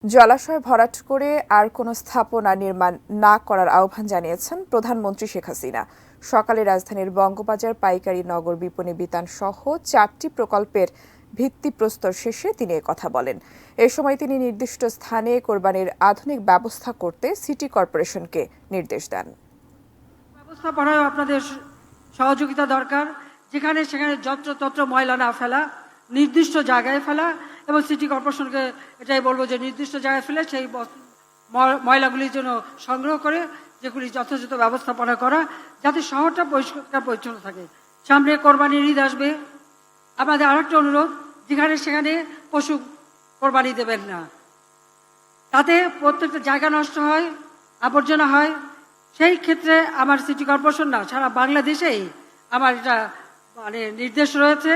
জলাশয় ভরাট করে আর কোনো স্থাপনা নির্মাণ না করার আহ্বান জানিয়েছেন প্রধানমন্ত্রী শেখ হাসিনা। সকালে রাজধানীর বঙ্গবাজার পাইকারি নগর বিপণী বিতান সহ 4টি প্রকল্পের ভিত্তিপ্রস্তর শেষে তিনি কথা বলেন। এ সময় তিনি নির্দিষ্ট স্থানে কোরবানির আধুনিক ব্যবস্থা করতে সিটি কর্পোরেশনকে নির্দেশ দেন। ব্যবস্থাপনায় আপনাদের সহযোগিতা দরকার, যেখানে সেখানে যত্রতত্র ময়লা না ফেলা, নির্দিষ্ট জায়গায় ফেলা, এবং সিটি কর্পোরেশনকে এটাই বলবো যে নির্দিষ্ট জায়গায় ফেলে সেই ময়লাগুলির জন্য সংগ্রহ করে যেগুলি যথাযথ ব্যবস্থাপনা করা, যাতে শহরটা পরিষ্কার পরিচ্ছন্ন থাকে। সামনে কোরবানির ঈদ আসবে, আমাদের আরেকটা অনুরোধ, যেখানে সেখানে পশু কোরবানি দেবেন না, তাতে প্রত্যেকটা জায়গা নষ্ট হয়, আবর্জনা হয়। সেই ক্ষেত্রে আমার সিটি কর্পোরেশন না, সারা বাংলাদেশেই আমার এটা নির্দেশ রয়েছে,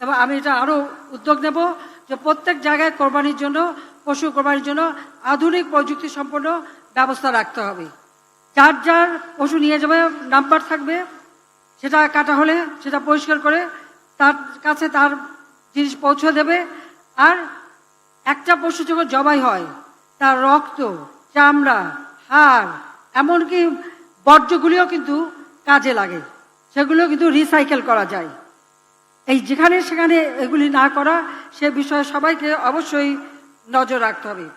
এবং আমি এটা আরও উদ্যোগ নেব যে প্রত্যেক জায়গায় কোরবানির জন্য, পশু কোরবানির জন্য আধুনিক প্রযুক্তি সম্পন্ন ব্যবস্থা রাখতে হবে। যার যার পশু নিয়ে যাবে নাম্বার থাকবে, সেটা কাটা হলে সেটা পরিষ্কার করে তার কাছে তার জিনিস পৌঁছে দেবে। আর একটা পশু যখন জবাই হয়, তার রক্ত, চামড়া, হাড়, এমনকি বর্জ্যগুলিও কিন্তু কাজে লাগে, সেগুলো কিন্তু রিসাইকেল করা যায়। এই যেখানে সেখানে এগুলি না করা, সে বিষয়ে সবাইকে অবশ্যই নজর রাখতে হবে।